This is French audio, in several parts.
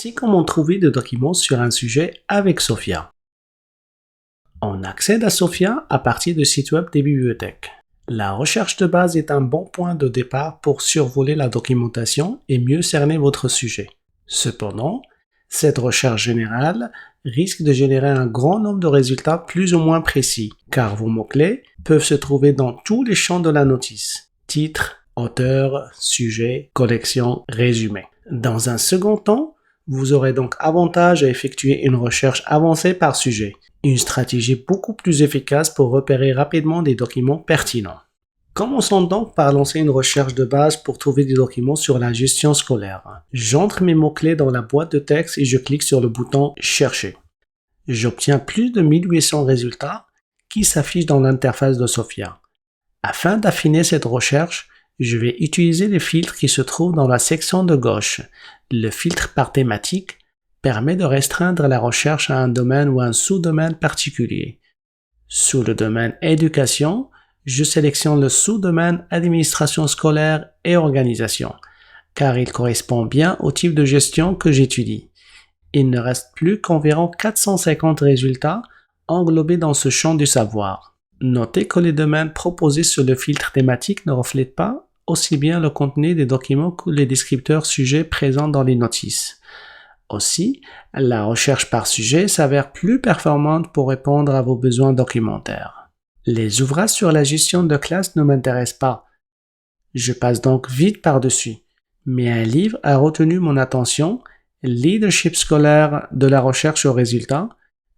Voici comment trouver des documents sur un sujet avec Sophia. On accède à Sophia à partir du site web des bibliothèques. La recherche de base est un bon point de départ pour survoler la documentation et mieux cerner votre sujet. Cependant, cette recherche générale risque de générer un grand nombre de résultats plus ou moins précis, car vos mots-clés peuvent se trouver dans tous les champs de la notice. Titre, auteur, sujet, collection, résumé. Dans un second temps, vous aurez donc avantage à effectuer une recherche avancée par sujet, une stratégie beaucoup plus efficace pour repérer rapidement des documents pertinents. Commençons donc par lancer une recherche de base pour trouver des documents sur la gestion scolaire. J'entre mes mots-clés dans la boîte de texte et je clique sur le bouton « Chercher ». J'obtiens plus de 1800 résultats qui s'affichent dans l'interface de Sophia. Afin d'affiner cette recherche, je vais utiliser les filtres qui se trouvent dans la section de gauche. Le filtre par thématique permet de restreindre la recherche à un domaine ou un sous-domaine particulier. Sous le domaine éducation, je sélectionne le sous-domaine administration scolaire et organisation, car il correspond bien au type de gestion que j'étudie. Il ne reste plus qu'environ 450 résultats englobés dans ce champ du savoir. Notez que les domaines proposés sur le filtre thématique ne reflètent pas aussi bien le contenu des documents que les descripteurs sujets présents dans les notices. Aussi, la recherche par sujet s'avère plus performante pour répondre à vos besoins documentaires. Les ouvrages sur la gestion de classe ne m'intéressent pas. Je passe donc vite par-dessus. Mais un livre a retenu mon attention, Leadership scolaire de la recherche aux résultats.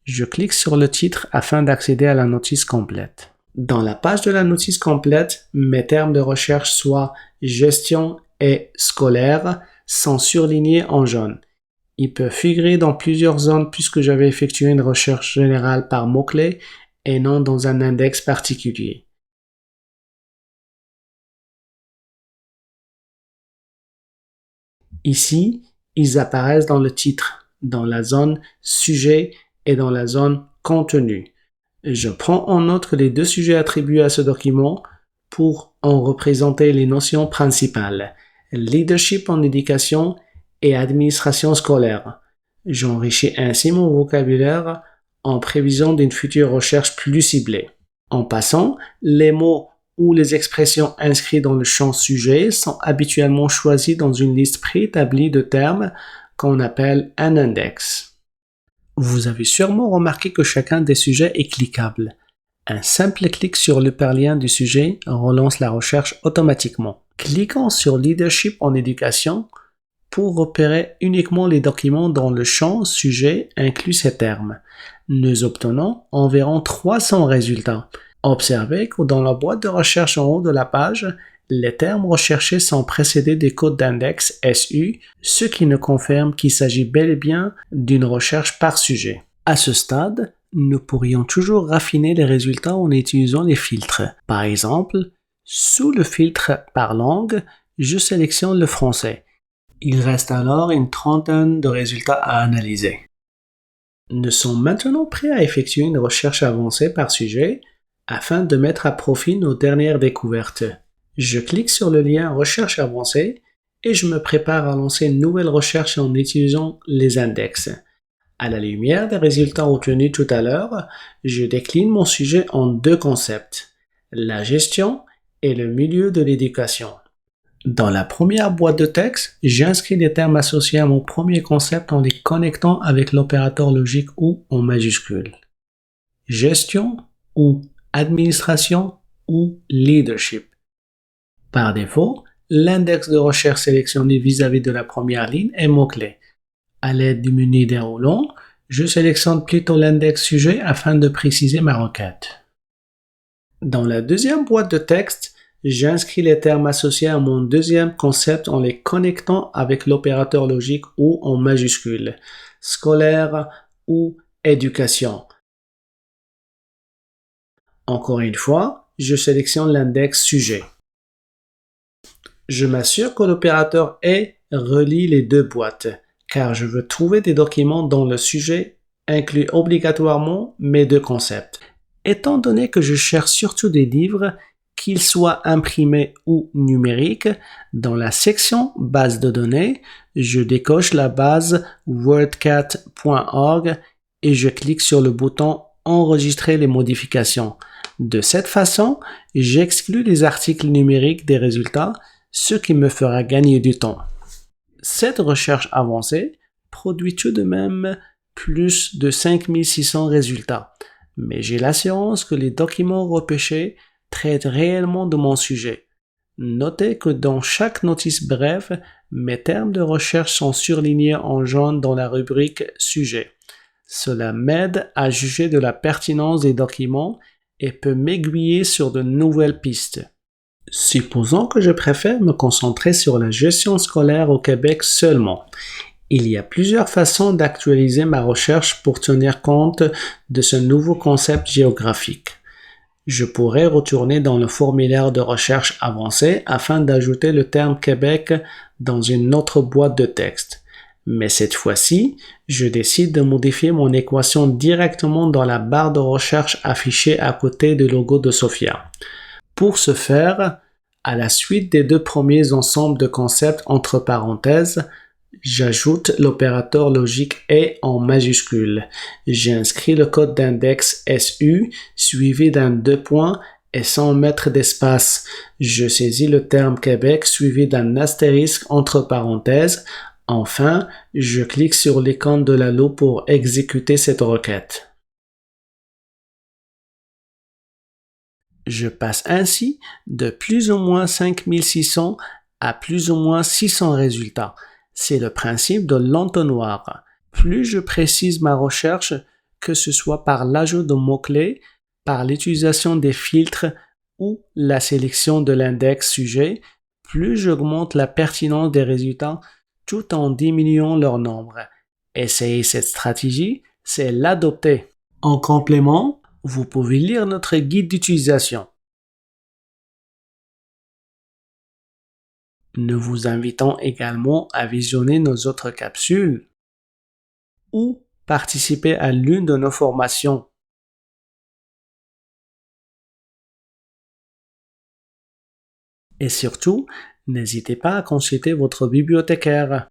Je clique sur le titre afin d'accéder à la notice complète. Dans la page de la notice complète, mes termes de recherche soit gestion et scolaire sont surlignés en jaune. Ils peuvent figurer dans plusieurs zones puisque j'avais effectué une recherche générale par mots-clés et non dans un index particulier. Ici, ils apparaissent dans le titre, dans la zone sujet et dans la zone contenu. Je prends en note les deux sujets attribués à ce document pour en représenter les notions principales, leadership en éducation et administration scolaire. J'enrichis ainsi mon vocabulaire en prévision d'une future recherche plus ciblée. En passant, les mots ou les expressions inscrits dans le champ sujet sont habituellement choisis dans une liste préétablie de termes qu'on appelle un index. Vous avez sûrement remarqué que chacun des sujets est cliquable. Un simple clic sur l'hyperlien du sujet relance la recherche automatiquement. Cliquons sur Leadership en éducation pour repérer uniquement les documents dont le champ sujet inclut ces termes. Nous obtenons environ 300 résultats. Observez que dans la boîte de recherche en haut de la page, les termes recherchés sont précédés des codes d'index SU, ce qui nous confirme qu'il s'agit bel et bien d'une recherche par sujet. À ce stade, nous pourrions toujours raffiner les résultats en utilisant les filtres. Par exemple, sous le filtre par langue, je sélectionne le français. Il reste alors une trentaine de résultats à analyser. Nous sommes maintenant prêts à effectuer une recherche avancée par sujet afin de mettre à profit nos dernières découvertes. Je clique sur le lien Recherche avancée et je me prépare à lancer une nouvelle recherche en utilisant les index. À la lumière des résultats obtenus tout à l'heure, je décline mon sujet en deux concepts, la gestion et le milieu de l'éducation. Dans la première boîte de texte, j'inscris les termes associés à mon premier concept en les connectant avec l'opérateur logique OU en majuscule. Gestion ou administration ou leadership. Par défaut, l'index de recherche sélectionné vis-à-vis de la première ligne est mot-clé. À l'aide du menu déroulant, je sélectionne plutôt l'index sujet afin de préciser ma requête. Dans la deuxième boîte de texte, j'inscris les termes associés à mon deuxième concept en les connectant avec l'opérateur logique OU en majuscule, scolaire ou éducation. Encore une fois, je sélectionne l'index sujet. Je m'assure que l'opérateur est relie les deux boîtes, car je veux trouver des documents dont le sujet inclut obligatoirement mes deux concepts. Étant donné que je cherche surtout des livres, qu'il soit imprimé ou numérique, dans la section base de données, je décoche la base wordcat.org et je clique sur le bouton enregistrer les modifications. De cette façon, j'exclus les articles numériques des résultats, ce qui me fera gagner du temps. Cette recherche avancée produit tout de même plus de 5600 résultats, mais j'ai l'assurance que les documents repêchés traitent réellement de mon sujet. Notez que dans chaque notice brève, mes termes de recherche sont surlignés en jaune dans la rubrique Sujet. Cela m'aide à juger de la pertinence des documents et peut m'aiguiller sur de nouvelles pistes. Supposons que je préfère me concentrer sur la gestion scolaire au Québec seulement. Il y a plusieurs façons d'actualiser ma recherche pour tenir compte de ce nouveau concept géographique. Je pourrais retourner dans le formulaire de recherche avancé afin d'ajouter le terme Québec dans une autre boîte de texte. Mais cette fois-ci, je décide de modifier mon équation directement dans la barre de recherche affichée à côté du logo de Sophia. Pour ce faire, à la suite des deux premiers ensembles de concepts entre parenthèses, j'ajoute l'opérateur logique et en majuscule. J'inscris le code d'index SU suivi d'un 2 points et sans mettre d'espace. Je saisis le terme Québec suivi d'un astérisque entre parenthèses. Enfin, je clique sur l'icône de la loupe pour exécuter cette requête. Je passe ainsi de plus ou moins 5600 à plus ou moins 600 résultats. C'est le principe de l'entonnoir. Plus je précise ma recherche, que ce soit par l'ajout de mots-clés, par l'utilisation des filtres ou la sélection de l'index sujet, plus j'augmente la pertinence des résultats tout en diminuant leur nombre. Essayer cette stratégie, c'est l'adopter. En complément, vous pouvez lire notre guide d'utilisation. Nous vous invitons également à visionner nos autres capsules ou participer à l'une de nos formations. Et surtout, n'hésitez pas à consulter votre bibliothécaire.